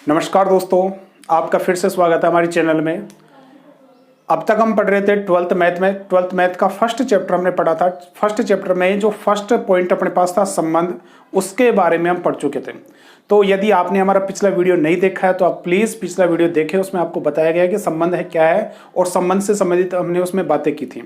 नमस्कार दोस्तों, आपका फिर से स्वागत है हमारे चैनल में। अब तक हम पढ़ रहे थे ट्वेल्थ मैथ का फर्स्ट चैप्टर हमने पढ़ा था। फर्स्ट चैप्टर में जो फर्स्ट पॉइंट अपने पास था संबंध, उसके बारे में हम पढ़ चुके थे। तो यदि आपने हमारा पिछला वीडियो नहीं देखा है तो आप प्लीज़ पिछला वीडियो देखें, उसमें आपको बताया गया है कि संबंध है क्या है और संबंध से संबंधित हमने उसमें बातें की थी।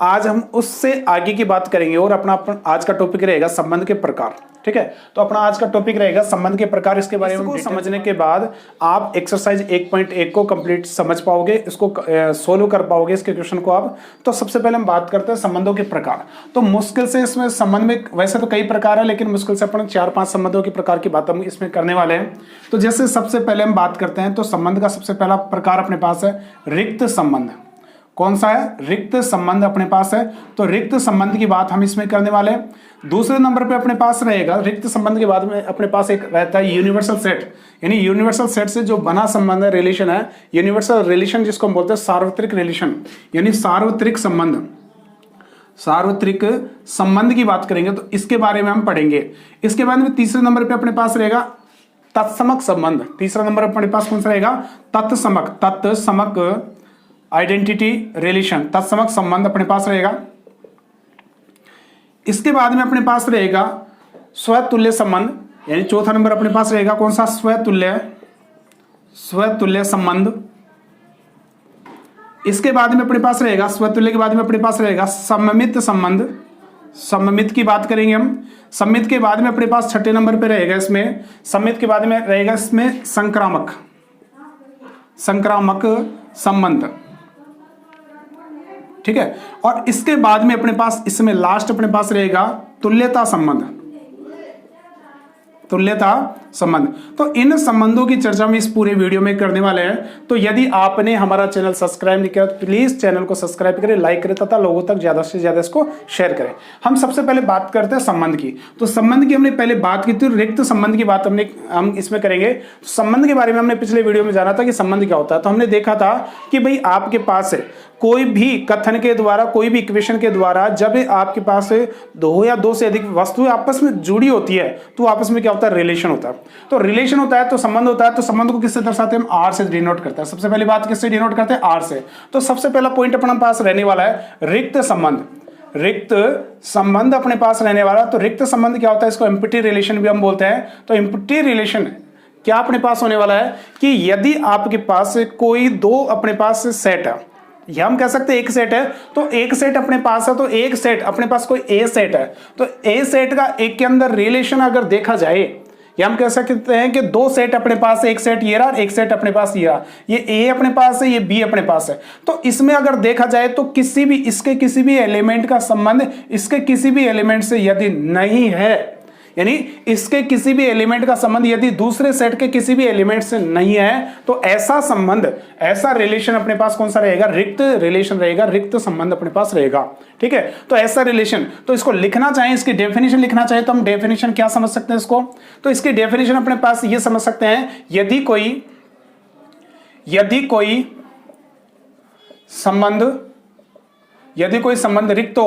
आज हम उससे आगे की बात करेंगे और अपना आज का टॉपिक रहेगा संबंध के प्रकार। ठीक है, तो अपना आज का टॉपिक रहेगा संबंध के प्रकार। इसके बारे में समझने के बाद आप एक्सरसाइज 1.1 को कंप्लीट समझ पाओगे, इसको सोल्व कर पाओगे इसके क्वेश्चन को आप। तो सबसे पहले हम बात करते हैं संबंधों के प्रकार। तो मुश्किल से इसमें संबंध में वैसे तो कई प्रकार है, लेकिन मुश्किल से अपन 4-5 संबंधों के प्रकार की बात हम इसमें करने वाले हैं। तो जैसे सबसे पहले हम बात करते हैं तो संबंध का सबसे पहला प्रकार अपने पास है रिक्त संबंध। कौन सा है? रिक्त संबंध अपने पास है। तो रिक्त संबंध की बात हम इसमें करने वाले हैं। दूसरे नंबर पे अपने पास रहेगा रिक्त संबंध के बाद में अपने पास एक रहता है यूनिवर्सल सेट, यानी यूनिवर्सल सेट से जो बना संबंध है, रिलेशन है, यूनिवर्सल रिलेशन जिसको हम बोलते हैं सार्वत्रिक रिलेशन, यानी सार्वत्रिक संबंध। सार्वत्रिक संबंध की बात करेंगे तो इसके बारे में हम पढ़ेंगे। इसके बाद में तीसरे नंबर पे अपने पास रहेगा तत्समक संबंध। तीसरा नंबर अपने पास कौन सा रहेगा? तत्समक आइडेंटिटी रिलेशन, तत्समक संबंध अपने पास रहेगा। इसके बाद में अपने पास रहेगा स्वतुल्य संबंध, यानी चौथा नंबर अपने पास रहेगा कौन सा? स्वतुल्य संबंध। इसके बाद में अपने पास रहेगा स्वतुल्य के बाद में अपने पास रहेगा सममित संबंध। सममित की बात करेंगे हम। सममित के बाद में अपने पास छठे नंबर पे रहेगा इसमें, सममित के बाद में रहेगा इसमें संक्रामक संबंध। ठीक है, और इसके बाद में अपने पास इसमें लास्ट अपने पास रहेगा तुल्यता संबंध। तो इन संबंधों की चर्चा हम इस पूरे वीडियो में करने वाले हैं। तो यदि आपने हमारा चैनल सब्सक्राइब नहीं किया तो प्लीज चैनल को सब्सक्राइब करें, लाइक करें तथा लोगों तक ज्यादा से ज्यादा इसको शेयर करें। हम सबसे पहले बात करते हैं संबंध की। तो संबंध की हमने पहले बात की थी, रिक्त संबंध की बात हम इसमें करेंगे। तो संबंध के बारे में हमने पिछले वीडियो में जाना था कि संबंध क्या होता है। तो हमने देखा था कि भाई आपके पास कोई भी कथन के द्वारा, कोई भी इक्वेशन के द्वारा जब आपके पास दो या दो से अधिक वस्तुएं आपस में जुड़ी होती है तो आपस में क्या होता है? रिलेशन होता है। तो रिलेशन होता है तो संबंध होता है। तो संबंध को किससे दर्शाते हैं? हम आर से डिनोट करते हैं। सबसे पहली बात किससे डिनोट करते हैं? आर से। तो सबसे पहला पॉइंट अपने पास रहने वाला है रिक्त संबंध। रिक्त संबंध अपने पास रहने वाला। तो रिक्त संबंध क्या होता है? इसको एम्प्टी रिलेशन भी हम बोलते हैं। तो एम्प्टी रिलेशन क्या अपने पास होने वाला है कि यदि आपके पास कोई दो अपने पास सेट है, या हम कह सकते हैं एक सेट है, तो एक सेट अपने पास है, तो एक सेट अपने पास कोई ए सेट है, तो ए सेट का एक के अंदर रिलेशन अगर देखा जाए, या हम कह सकते हैं कि दो सेट अपने पास है, एक सेट ये रहा, एक सेट अपने पास ये रहा, ये ए अपने पास है, ये बी अपने पास है। तो इसमें अगर देखा जाए तो इसके किसी भी एलिमेंट का संबंध इसके किसी भी एलिमेंट से यदि नहीं है, यानी इसके किसी भी एलिमेंट का संबंध यदि दूसरे सेट के किसी भी एलिमेंट से नहीं है, तो ऐसा संबंध, ऐसा रिलेशन अपने पास कौन सा रहेगा? रिक्त रिलेशन रहेगा, रिक्त संबंध अपने पास रहेगा। ठीक है, तो ऐसा रिलेशन, तो इसको लिखना चाहे, इसकी डेफिनेशन लिखना चाहे तो हम डेफिनेशन क्या समझ सकते हैं इसको? तो इसकी डेफिनेशन अपने पास ये समझ सकते हैं, यदि कोई संबंध रिक्त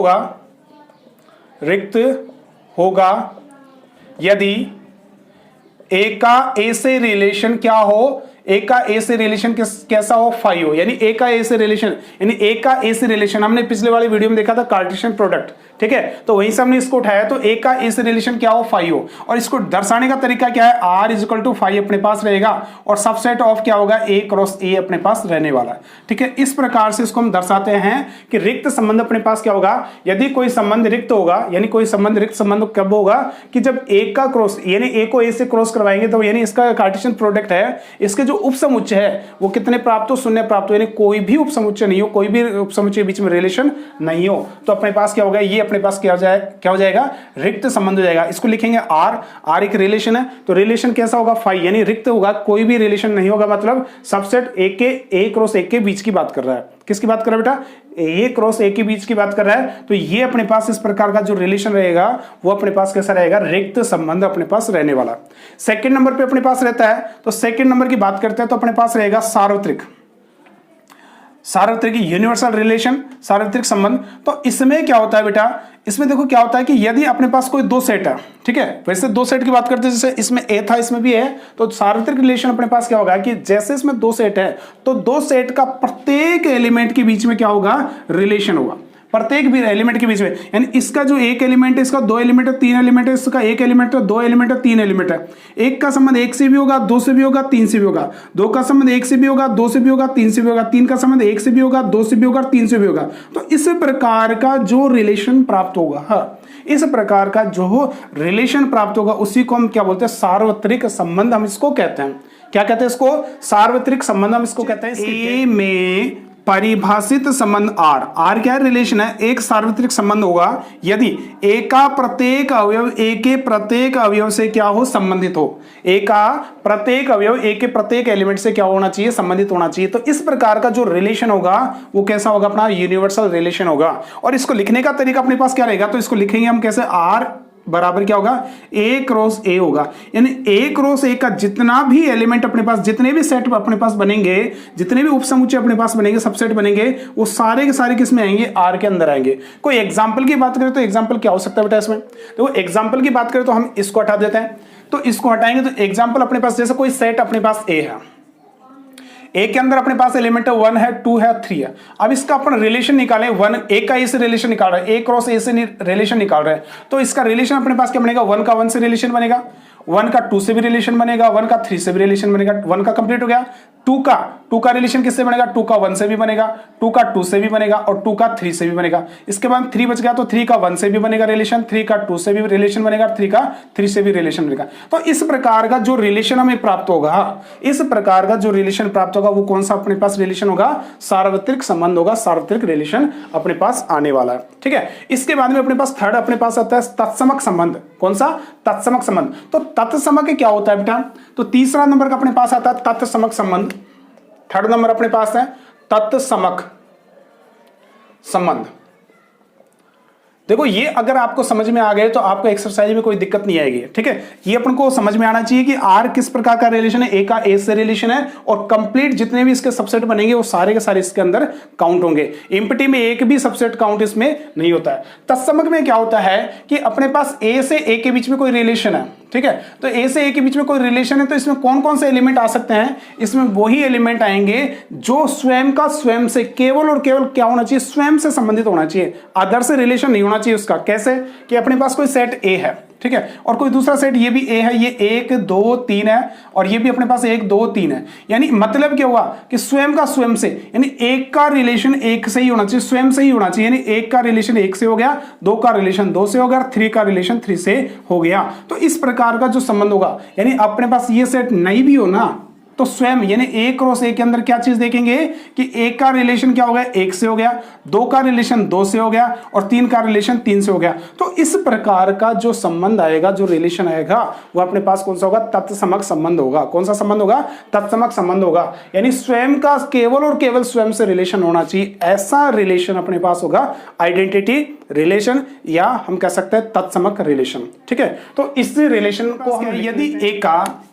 होगा यदि ए का ए से रिलेशन क्या हो? ए का ए से रिलेशन कैसा हो? फाई हो, यानी ए का ए से रिलेशन, यानी ए का ए से रिलेशन हमने पिछले वाले वीडियो में देखा था कार्टेशियन प्रोडक्ट। ठीक है, तो वहीं से हमने इसको उठाया, तो ए का ए से रिलेशन क्या हो? फाई हो। और इसको दर्शाने का तरीका क्या है? आर इक्वल टू फाई अपने पास रहेगा और सबसेट ऑफ क्या होगा? ए क्रॉस ए अपने पास रहने वाला है। ठीक है, इस प्रकार से इसको हम दर्शाते हैं कि रिक्त संबंध अपने पास क्या होगा? यदि कोई संबंध रिक्त होगा, यानी कोई संबंध रिक्त संबंध कब होगा? कि जब ए का क्रॉस, यानी ए को ए से क्रॉस करवाएंगे, तो यानी इसका कार्टेशियन प्रोडक्ट है, इसके जो उपसमुच्चय है वो कितने प्राप्त हो? शून्य प्राप्त हो, यानी कोई भी उपसमुच्चय नहीं हो, कोई भी उपसमुच्चय के बीच में रिलेशन नहीं हो, तो अपने पास क्या होगा? ये अपने पास क्या हो जाएगा? रिक्त संबंध हो जाएगा। इसको लिखेंगे आर एक रिलेशन है, तो रिलेशन कैसा होगा? फाई, यानी रिक्त होगा, कोई भी रिलेशन नहीं होगा, मतलब सबसेट ए क्रॉस ए के बीच की बात कर रहा है। किसकी बात कर रहा है बेटा? ए क्रॉस ए के बीच की बात कर रहा है। तो ये अपने पास इस प्रकार का जो रिलेशन रहेगा वो अपने पास कैसा रहेगा? रिक्त संबंध अपने पास रहने वाला। सेकंड नंबर पे अपने पास रहता है, तो सेकंड नंबर की बात करते हैं तो अपने पास रहेगा सार्वत्रिक सार्वत्रिक यूनिवर्सल रिलेशन, सार्वत्रिक संबंध। तो इसमें क्या होता है बेटा, इसमें देखो क्या होता है कि यदि अपने पास कोई दो सेट है, ठीक है, वैसे दो सेट की बात करते हैं, जैसे इसमें ए था इसमें भी है, तो सार्वत्रिक रिलेशन अपने पास क्या होगा कि जैसे इसमें दो सेट है तो दो सेट का प्रत्येक एलिमेंट के बीच में क्या होगा, रिलेशन होगा, प्रत्येक भी एलिमेंट के बीच में। यानी इसका जो एक एलिमेंट है, इसका दो एलिमेंट है, तीन एलिमेंट है, इसका एक एलिमेंट है, दो एलिमेंट है, तीन एलिमेंट है। एक का संबंध एक से भी होगा, दो से भी होगा, तीन से भी होगा। दो का संबंध एक से भी होगा, दो से भी होगा, तीन से भी होगा। तीन का संबंध एक से भी होगा, दो से भी होगा, तीन से भी होगा। तो इस प्रकार का जो रिलेशन प्राप्त होगा, हाँ, इस प्रकार का जो रिलेशन प्राप्त होगा उसी को हम क्या बोलते हैं, सार्वत्रिक संबंध हम इसको कहते हैं। क्या कहते हैं इसको, सार्वत्रिक संबंध हम इसको कहते हैं। ए में परिभाषित संबंध आर, आर क्या रिलेशन है, एक सार्वत्रिक संबंध होगा यदि ए का प्रत्येक अवयव ए के प्रत्येक अवयव से क्या हो, संबंधित हो। ए का प्रत्येक अवयव ए के प्रत्येक एलिमेंट से क्या होना चाहिए, संबंधित होना चाहिए। तो इस प्रकार का जो रिलेशन होगा वो कैसा होगा, अपना यूनिवर्सल रिलेशन होगा। और इसको लिखने का तरीका अपने पास क्या रहेगा, तो इसको लिखेंगे हम कैसे, आर बराबर क्या होगा, ए क्रॉस ए होगा। यानी ए क्रॉस ए का जितना भी एलिमेंट अपने पास, जितने भी सेट अपने पास बनेंगे, जितने भी उपसमुच्चय अपने पास बनेंगे, सबसेट बनेंगे, वो सारे के सारे किस में आएंगे, आर के अंदर आएंगे। कोई एग्जांपल की बात करें तो एग्जांपल क्या हो सकता है बेटा इसमें, तो एग्जांपल की बात करें तो हम इसको हटा देते हैं। तो इसको हटाएंगे तो एग्जांपल अपने पास, जैसे कोई सेट अपने पास ए है, ए के अंदर अपने पास एलिमेंट है 1 है, 2 है, 3 है। अब इसका अपन रिलेशन निकालें, 1 ए का ए से रिलेशन निकाल रहा है, ए क्रॉस ए से रिलेशन निकाल रहा है, तो इसका रिलेशन अपने पास क्या बनेगा, 1 का 1 से रिलेशन बनेगा, 1 का 2 से भी रिलेशन बनेगा, 1 का 3 से भी रिलेशन बनेगा। 1 का कंप्लीट हो गया। 2 का रिलेशन किससे बनेगा, 2 का 1 से भी बनेगा, 2 का 2 से भी बनेगा और 2 का 3 से भी बनेगा। इसके बाद 3 बच गया तो 3 का 1 से भी बनेगा रिलेशन, 3 का 2 से भी रिलेशन बनेगा, 3 का 3 से भी रिलेशन बनेगा। तो इस प्रकार का जो रिलेशन हमें प्राप्त होगा, इस प्रकार का जो रिलेशन प्राप्त होगा वो कौन सा अपने पास रिलेशन होगा, सार्वत्रिक संबंध होगा, सार्वत्रिक रिलेशन अपने पास आने वाला है। ठीक है, इसके बाद में अपने पास थर्ड अपने पास आता है तत्समक संबंध। कौन सा, तत्समक संबंध। तो तत्समक क्या होता है बेटा, तो तीसरा नंबर का अपने पास आता है तत्समक संबंध। थर्ड नंबर अपने पास है तत्समक संबंध। देखो ये अगर आपको समझ में आ गए तो आपको एक्सरसाइज में कोई दिक्कत नहीं आएगी। ठीक है, ये अपन को समझ में आना चाहिए कि आर किस प्रकार का रिलेशन है, ए का ए से रिलेशन है और कंप्लीट जितने भी इसके सबसेट बनेंगे वो सारे के सारे इसके अंदर काउंट होंगे। एमपीटी में एक भी सबसेट काउंट इसमें नहीं होता है। तत्समक में क्या होता है कि अपने पास ए से ए के बीच में कोई रिलेशन है। ठीक है, तो ए से ए के बीच में कोई रिलेशन है तो इसमें कौन कौन से एलिमेंट आ सकते हैं, इसमें वही एलिमेंट आएंगे जो स्वयं का स्वयं से केवल और केवल क्या होना चाहिए, स्वयं से संबंधित होना चाहिए, अदर से रिलेशन नहीं होना चाहिए उसका। कैसे कि अपने पास कोई सेट ए है, ठीक है, और कोई दूसरा सेट ये भी ए है, ये 1 2 3 है और ये भी अपने पास 1 2 3 है। यानी मतलब क्या हुआ कि स्वयं का स्वयं से, यानी एक का रिलेशन एक से ही होना चाहिए, स्वयं से ही होना चाहिए। यानी एक का रिलेशन एक से हो गया, 2 का रिलेशन 2 से हो गया, 3 का रिलेशन 3 से हो गया। तो इस प्रकार का जो संबंध होगा, यानी अपने पास ये सेट नहीं भी हो ना तो स्वयं यानी ए क्रॉस ए के अंदर क्या चीज देखेंगे कि एक का रिलेशन क्या हो गया, 1 से हो गया, 2 का रिलेशन 2 से हो गया और 3 का रिलेशन 3 से हो गया। तो इस प्रकार का जो संबंध आएगा, जो रिलेशन आएगा वो अपने पास कौन सा होगा, तत्समक संबंध होगा। कौन सा संबंध होगा, तत्समक संबंध होगा। यानी स्वयं का केवल और केवल स्वयं से रिलेशन होना चाहिए, ऐसा रिलेशन अपने पास होगा, आइडेंटिटी रिलेशन या हम कह सकते हैं तत्समक रिलेशन। ठीक है, तो इस रिलेशन को हम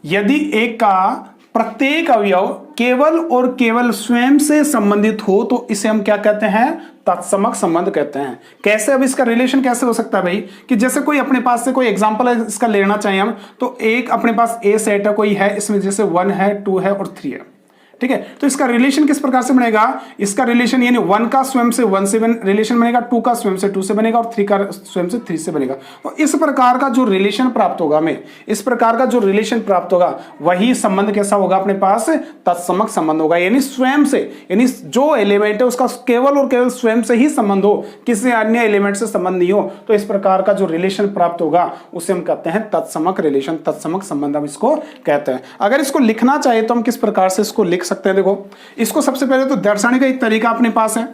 यदि एक का प्रत्येक अवयव केवल और केवल स्वयं से संबंधित हो तो इसे हम क्या कहते हैं, तत्समक संबंध कहते हैं। कैसे, अब इसका रिलेशन कैसे हो सकता है भाई, कि जैसे कोई अपने पास से कोई एग्जांपल है इसका लेना चाहिए हम, तो एक अपने पास ए सेट है कोई है, इसमें जैसे 1 है 2 है और 3 है। ठीक है, तो इसका रिलेशन किस प्रकार से बनेगा, इसका रिलेशन यानी 1 का स्वयं से 1 से रिलेशन बनेगा, 2 का स्वयं से 2 से बनेगा और 3 का स्वयं से 3 से बनेगा। तो इस प्रकार का जो रिलेशन प्राप्त होगा हमें, इस प्रकार का जो रिलेशन प्राप्त होगा वही संबंध कैसा होगा अपने पास, तत्समक संबंध होगा। यानी स्वयं से, यानी जो एलिमेंट है उसका केवल और केवल स्वयं से ही संबंध हो, किसी अन्य एलिमेंट से संबंध नहीं हो, तो इस प्रकार का जो रिलेशन प्राप्त होगा उसे हम कहते हैं तत्समक रिलेशन, तत्समक संबंध हम इसको कहते हैं। अगर इसको लिखना चाहिए तो हम किस प्रकार से इसको लिख सकते हैं, देखो इसको सबसे पहले तो दर्शाने का एक तरीका अपने पास है।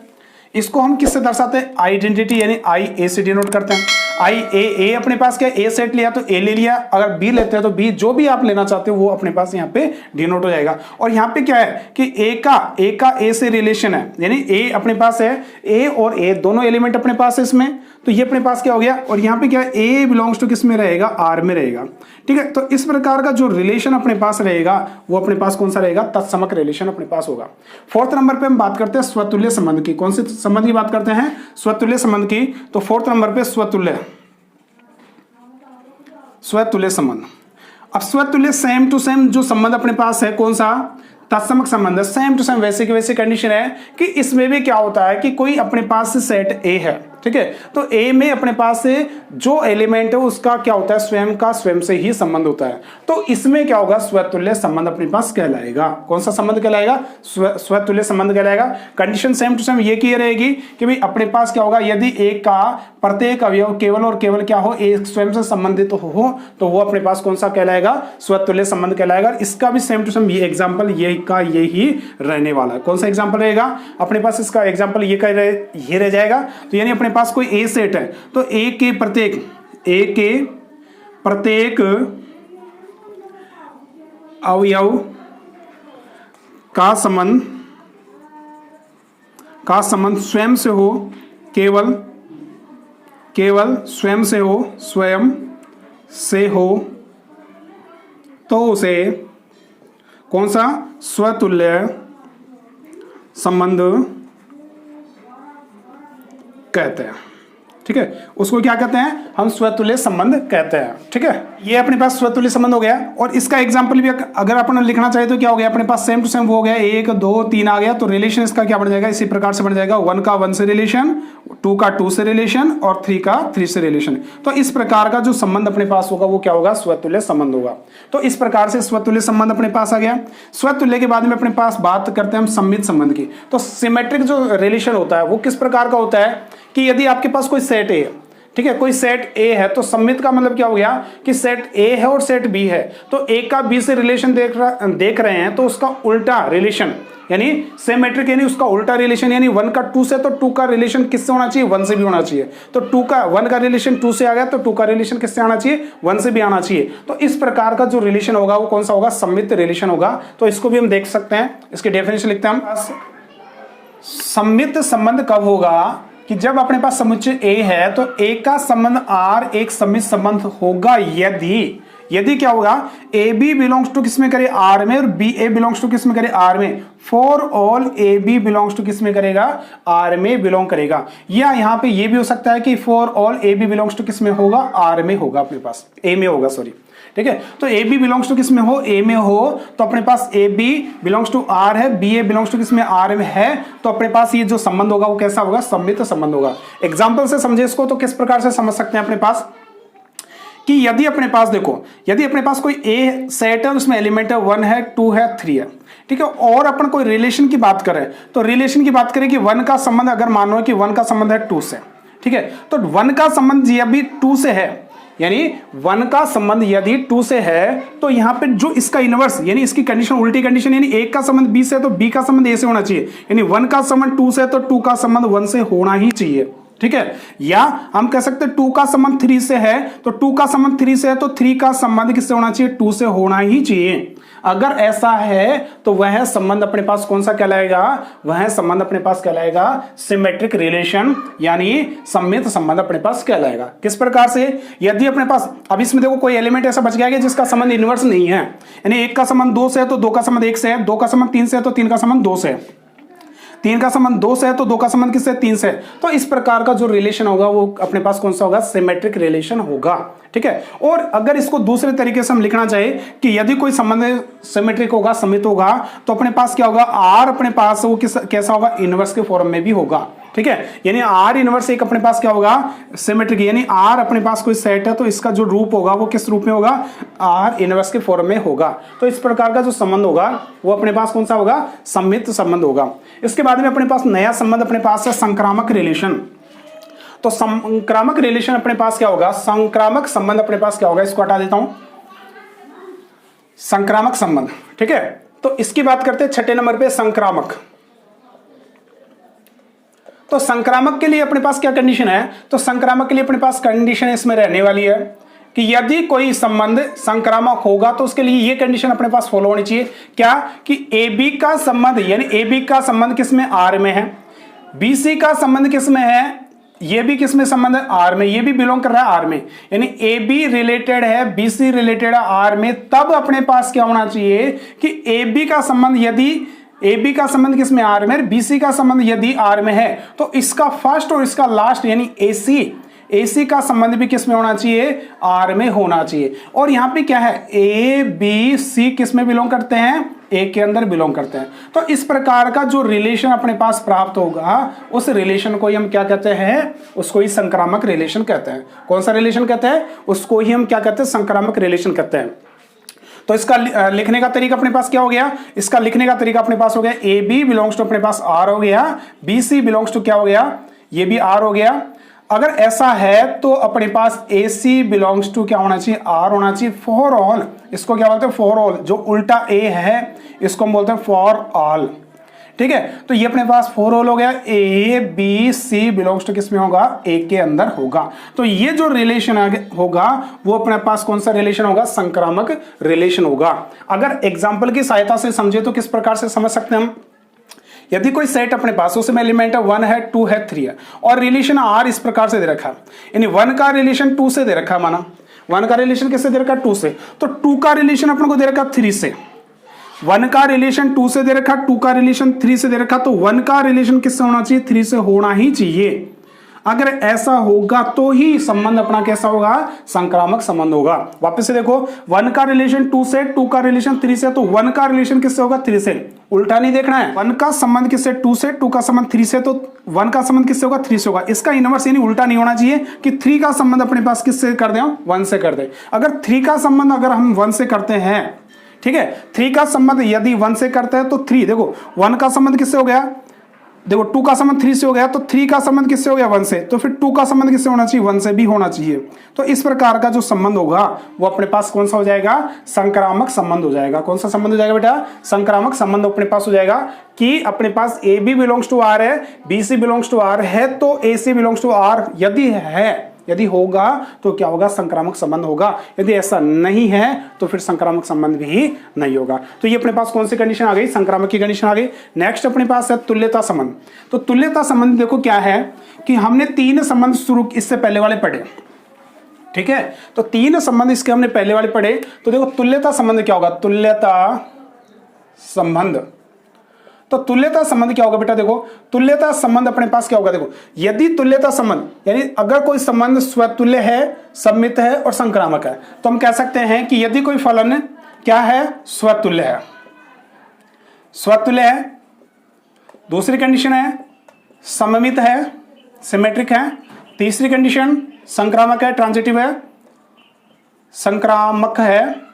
इसको हम किससे दर्शाते हैं, आइडेंटिटी यानी आई ए से डिनोट करते हैं। ए अपने पास क्या, ए सेट लिया तो ए ले लिया, अगर बी लेते हैं तो बी, जो भी आप लेना चाहते हो वो अपने पास यहाँ पे डिनोट हो जाएगा। और यहाँ पे क्या है कि ए का ए से रिलेशन है, यानी ए अपने पास है, ए और ए दोनों एलिमेंट अपने पास है इसमें, तो ये अपने पास क्या हो गया। और यहाँ पे क्या है, ए बिलोंग्स टू किस में रहेगा, आर में रहेगा, ठीक है। तो इस प्रकार का जो रिलेशन अपने पास रहेगा वो अपने पास कौन सा रहेगा, तत्समक रिलेशन अपने पास होगा। फोर्थ नंबर पे हम बात करते हैं स्वतुल्य संबंध की। कौन से संबंध की बात करते हैं, स्वतुल्य संबंध की। तो फोर्थ नंबर पे स्वतुल्य संबंध। अब स्वतुल्य सेम टू सेम जो संबंध अपने पास है, कौन सा, तत्समक संबंध है, सेम टू सेम वैसे की वैसे कंडीशन है कि इसमें भी क्या होता है कि कोई अपने पास से सेट ए है, ठीक है, तो ए में अपने पास से जो एलिमेंट है उसका क्या होता है, स्वयं का स्वयं से ही संबंध होता है। तो इसमें क्या होगा, स्वतुल्य संबंध अपने पास कहलाएगा। कौन सा संबंध कहलाएगा, स्वतुल्य संबंध कहलाएगा। कंडीशन सेम टू सेम ये की रहेगी कि भाई अपने पास क्या होगा, यदि ए का प्रत्येक अवयव केवल और केवल क्या हो, एक स्वयं से संबंधित हो, तो वो अपने पास कौन सा कहलाएगा, स्वतुल्य संबंध कहलाएगा। इसका भी सेम टू सेम ये एग्जाम्पल ये का यही रहने वाला है। कौन सा एग्जाम्पल रहेगा अपने पास, इसका एग्जाम्पल ये रह जाएगा। तो यानी अपने पास कोई ए सेट है, तो ए के प्रत्येक अवयव का संबंध स्वयं से हो, केवल स्वयं से हो, तो उसे कौन सा, स्वतुल्य संबंध कहते हैं, ठीक है। उसको क्या कहते हैं, हम स्वतुल्य संबंध कहते हैं, ठीक है। ये अपने पास स्वतुल्य संबंध हो गया। और इसका एग्जांपल भी अगर अपन लिखना चाहे तो क्या हो गया, अपने पास सेम टू सेम वो हो गया, 1 2 3 आ गया, तो रिलेशन इसका क्या बन जाएगा, इसी प्रकार से बन जाएगा, 1 का 1 से रिलेशन, 2 का 2 से रिलेशन और 3 का 3 से रिलेशन। तो इस प्रकार का जो संबंध अपने पास होगा वो क्या होगा, स्वतुल्य संबंध होगा। तो इस प्रकार से स्वतुल्य संबंध अपने पास आ गया। स्वतुल्य के बाद में अपने पास बात करते हैं हम सममित संबंध की। तो सिमेट्रिक जो रिलेशन होता है वो किस प्रकार का होता है कि यदि आपके पास कोई सेट ए, ठीक है, कोई सेट ए है, तो सममित का मतलब क्या हो गया कि सेट ए है और सेट बी है, तो ए का बी से रिलेशन देख रहे हैं, तो उसका उल्टा रिलेशन यानी सिमेट्रिक, यानी उसका उल्टा रिलेशन, यानी 1 का 2 से, तो 2 का रिलेशन किससे होना चाहिए, 1 से भी होना चाहिए। तो 1 का रिलेशन 2 से आ गया, तो 2 का रिलेशन किससे आना चाहिए, 1 से भी आना चाहिए। तो इस प्रकार का जो रिलेशन होगा वो कौन सा होगा, सममित रिलेशन होगा। तो इसको भी हम देख सकते हैं, इसकी डेफिनेशन लिखते हैं हम। सममित संबंध कब होगा कि जब अपने पास समुच्चय ए है, तो ए का संबंध आर एक सममित संबंध होगा यदि क्या होगा, ए बी बिलोंग्स टू किसमें करे, आर में, और बी ए बिलोंग्स टू किसमें करे, आर में। For all A B belongs to किसमें करेगा, आर में बिलोंग करेगा। या यहां पे ये भी हो सकता है कि for all A B belongs to किसमें होगा, आर में होगा, अपने पास ए में होगा, सॉरी, ठीक है। तो ए बी बिलोंग्स टू किसमें हो, ए में हो, तो अपने पास A B belongs to R है, बी ए बिलोंग्स टू किसमें, आर में है, तो अपने पास ये जो संबंध होगा वो कैसा होगा, सममित संबंध होगा। एग्जाम्पल से समझे इसको, तो किस प्रकार से समझ सकते हैं अपने पास कि यदि अपने पास देखो, यदि अपने पास कोई ए सेट है, उसमें एलिमेंट है 1 है 2 है 3 है, ठीक है, और अपन कोई रिलेशन की बात करें, तो रिलेशन की बात करें कि 1 का संबंध अगर मानो कि 1 का संबंध है 2 से, ठीक है, तो 1 का संबंध यदि 2 से है, यानी 1 का संबंध यदि 2 से है, तो यहां पे जो इसका इनवर्स, यानी इसकी कंडीशन उल्टी कंडीशन, यानी एक का संबंध बी से है तो बी का संबंध ए से होना चाहिए, यानी 1 का संबंध 2 से है तो 2 का संबंध 1 से होना ही चाहिए, ठीक है। या हम कह सकते हैं 2 का संबंध 3 से है, तो 2 का संबंध 3 से है तो 3 का संबंध किससे होना चाहिए, 2 से होना ही चाहिए। अगर ऐसा है तो वह संबंध अपने पास कौन सा कहलाएगा, वह संबंध अपने पास कहलाएगा सिमेट्रिक रिलेशन, यानी सममित संबंध अपने पास कहलाएगा। किस प्रकार से, यदि अपने पास, अब इसमें देखो कोई एलिमेंट ऐसा बच गया कि जिसका संबंध इनवर्स नहीं है, यानी 1 का संबंध 2 से है तो 2 का संबंध 1 से है, 2 का संबंध 3 से है तो 3 का संबंध 2 से है, 3 का संबंध 2 से है तो 2 का संबंध किससे, 3 से। तो इस प्रकार का जो रिलेशन होगा वो अपने पास कौन सा होगा, सिमेट्रिक रिलेशन होगा, ठीक है। और अगर इसको दूसरे तरीके से हम लिखना चाहे कि यदि कोई संबंध सिमेट्रिक होगा, सममित होगा, तो अपने पास क्या होगा, आर अपने पास वो कैसा होगा, इनवर्स के फॉर्म में भी होगा, ठीक है। यानी आर इनवर्स एक अपने पास क्या होगा, सिमेट्रिक, यानी आर अपने पास कोई सेट है तो इसका जो रूप होगा वो किस रूप में होगा, आर इनवर्स के फॉर्म में होगा। तो इस प्रकार का जो संबंध होगा वो अपने पास कौन सा होगा, सममित संबंध होगा। इसके बाद में अपने पास नया संबंध अपने पास है संक्रामक रिलेशन। तो संक्रामक रिलेशन अपने पास क्या होगा, संक्रामक संबंध अपने पास क्या होगा, इसको हटा देता हूं, संक्रामक संबंध, ठीक है। तो इसकी बात करते हैं 6ठे नंबर पे, संक्रामक। तो संक्रामक के लिए अपने पास क्या कंडीशन है, तो संक्रामक के लिए अपने पास कंडीशन इसमें रहने वाली है कि यदि कोई संबंध संक्रामक होगा तो उसके लिए ये कंडीशन अपने पास फॉलो होनी चाहिए, क्या कि AB का संबंध, यानी AB का संबंध किसमें, R में है, BC का संबंध किसमें है, ये भी किसमें संबंध है, R में, ये भी बिलोंग कर रहा है R में, यानी AB रिलेटेड है BC रिलेटेड है R में, तब अपने पास क्या होना चाहिए कि AB का संबंध, यदि AB का संबंध किसमें, R में, BC का संबंध यदि R में है तो इसका फर्स्ट और इसका लास्ट यानी AC का संबंध भी किसमें होना चाहिए, R में होना चाहिए। और यहां पे क्या है, ABC किस में बिलोंग करते हैं, A के अंदर बिलोंग करते हैं। तो इस प्रकार का जो रिलेशन अपने पास प्राप्त होगा उस रिलेशन को ही हम क्या कहते हैं, उसको ही संक्रामक रिलेशन कहते हैं। कौन सा रिलेशन कहते हैं, उसको ही हम क्या कहते हैं, संक्रामक रिलेशन कहते हैं। तो इसका लिखने का तरीका अपने पास क्या हो गया, इसका लिखने का तरीका अपने पास हो गया AB बिलोंग्स टू अपने पास R हो गया, BC बिलोंग्स टू क्या हो गया, ये भी R हो गया। अगर ऐसा है तो अपने पास AC बिलोंग्स टू क्या होना चाहिए, R होना चाहिए फॉर ऑल। इसको क्या बोलते हैं, फॉर ऑल। जो उल्टा A है इसको हम बोलते हैं फॉर ऑल, ठीक है। तो ये अपने पास फॉर ऑल हो गया, ABC बिलोंग्स टू किस में होगा, A के अंदर होगा। तो ये जो रिलेशन होगा वो अपने पास कौन सा रिलेशन होगा, संक्रामक रिलेशन होगा। अगर एग्जाम्पल की सहायता से समझे तो किस प्रकार से समझ सकते हैं हम, यदि कोई सेट अपने पास उसमें एलिमेंट है 1 है 2 है 3 है और रिलेशन R इस प्रकार से दे रखा है, यानी 1 का रिलेशन 2 से दे रखा है, माना 1 का रिलेशन किससे दे रखा है, 2 से, तो 2 का रिलेशन अपन को दे रखा 3 से, 1 का रिलेशन 2 से दे रखा, 2 का रिलेशन 3 से दे रखा, तो 1 का रिलेशन किससे होना चाहिए, 3 से होना ही चाहिए। अगर ऐसा होगा तो ही संबंध अपना कैसा होगा, संक्रामक संबंध होगा। वापस से देखो, 1 का रिलेशन 2 से, 2 का रिलेशन 3 से, तो 1 का रिलेशन किससे होगा, 3 से। उल्टा नहीं देखना है, 1 का संबंध किससे, 2 से, 2 का संबंध 3 से, तो 1 का संबंध किससे होगा, 3 से होगा। इसका इनवर्स यानी उल्टा नहीं होना चाहिए कि 3 का संबंध अपने पास किससे कर दें, 1 से कर दें। अगर 3 का संबंध अगर हम 1 से करते हैं, ठीक है, 3 का संबंध यदि 1 से करते हैं तो 3, देखो 1 का संबंध किससे हो गया, देखो 2 का संबंध 3 से हो गया, तो 3 का संबंध किससे हो गया, 1 से, तो फिर 2 का संबंध किससे होना चाहिए, 1 से भी होना चाहिए। तो इस प्रकार का जो संबंध होगा वो अपने पास कौन सा हो जाएगा, संक्रामक संबंध हो जाएगा। कौन सा संबंध हो जाएगा बेटा, संक्रामक संबंध अपने पास हो जाएगा कि अपने पास AB बिलोंग्स टू R है, BC बिलोंग्स टू R है, तो AC बिलोंग्स टू R यदि है, यदि होगा तो क्या होगा, संक्रामक संबंध होगा। यदि ऐसा नहीं है तो फिर संक्रामक संबंध भी नहीं होगा। तो ये अपने पास कौन सी कंडीशन आ गई, संक्रामक की कंडीशन आ गई। नेक्स्ट अपने पास है तुल्यता संबंध। तो तुल्यता संबंध देखो क्या है कि हमने 3 संबंध शुरू इससे पहले वाले पढ़े, ठीक है, तो 3 संबंध इसके हमने पहले वाले पढ़े। तो देखो तुल्यता संबंध क्या होगा, तुल्यता संबंध, तो तुल्यता संबंध क्या होगा बेटा, देखो तुल्यता संबंध अपने पास क्या होगा, देखो यदि तुल्यता संबंध यानी अगर कोई संबंध स्वतुल्य है, सममित है और संक्रामक है, तो हम कह सकते हैं कि यदि कोई फलन क्या है, स्वतुल्य है, स्वतुल्य है। दूसरी कंडीशन है सममित है, सिमेट्रिक है। तीसरी कंडीशन संक्रामक है, ट्रांजिटिव है, संक्रामक है,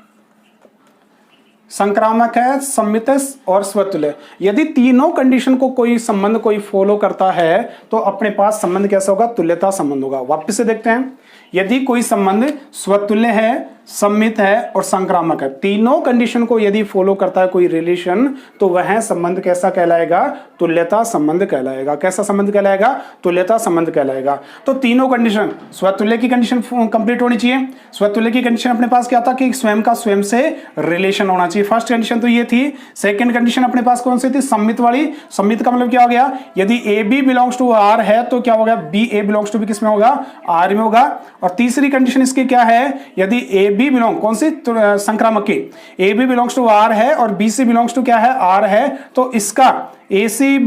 संक्रामक है, सममित और स्वतुल्य। यदि तीनों कंडीशन को कोई संबंध कोई फॉलो करता है तो अपने पास संबंध कैसा होगा, तुल्यता संबंध होगा। वापस से देखते हैं, यदि कोई संबंध स्वतुल्य है, सममित है और संक्रामक है, तीनों कंडीशन को यदि फॉलो करता है कोई रिलेशन, तो वह संबंध कैसा कहलाएगा, तुल्यता संबंध कहलाएगा। कैसा संबंध कहलाएगा, तुल्यता संबंध कहलाएगा। तो तीनों कंडीशन, स्वतुल्य की कंडीशन कंप्लीट होनी चाहिए। स्वतुल्य की कंडीशन अपने पास क्या था कि स्वयं का स्वयं से रिलेशन होना चाहिए। फर्स्ट कंडीशन तो ये थी। सेकंड कंडीशन अपने पास कौन सी थी, सममित वाली। सममित का मतलब क्या हो गया, यदि AB बिलोंग्स टू R है तो क्या होगा, BA बिलोंग्स टू भी किस में होगा, R में होगा। और तीसरी कंडीशन इसकी क्या है, यदि AB बिलोंग, कौन सी, संक्रामक की, AB बिलोंग्स टू R है और BC बिलोंग्स टू क्या है, R है, तो इसका AC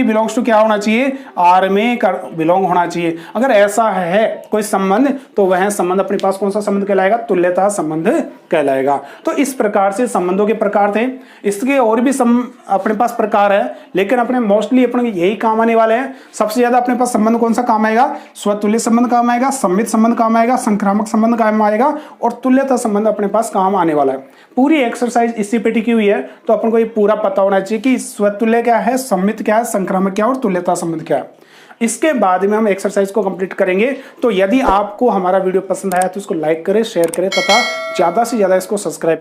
बिलोंग्स टू क्या होना चाहिए, R में बिलोंग होना चाहिए। अगर ऐसा है कोई संबंध तो वह संबंध अपने पास कौन सा संबंध कहलाएगा, तुल्यता संबंध कहलाएगा। तो इस प्रकार से संबंधों के प्रकार थे। इसके और भी अपने पास प्रकार है, लेकिन अपने मोस्टली अपने यही काम आने वाले हैं। सबसे ज्यादा अपने पास संबंध कौन सा काम आएगा, स्वतुल्य संबंध काम आएगा, सममित संबंध काम आएगा, संक्रामक संबंध काम आएगा और तुल्यता संबंध अपने पास काम आने वाला है। पूरी एक्सरसाइज इसी पे टिकी हुई है, तो अपन को ये पूरा पता होना चाहिए कि स्वतुल्य क्या है, सममित क्या है, संक्रामक क्या है और तुल्यता संबंध क्या है। इसके बाद में हम एक्सरसाइज को कंप्लीट करेंगे। तो यदि आपको हमारा वीडियो पसंद आया तो इसको लाइक करें, शेयर करें तथा ज्यादा से ज्यादा इसको सब्सक्राइब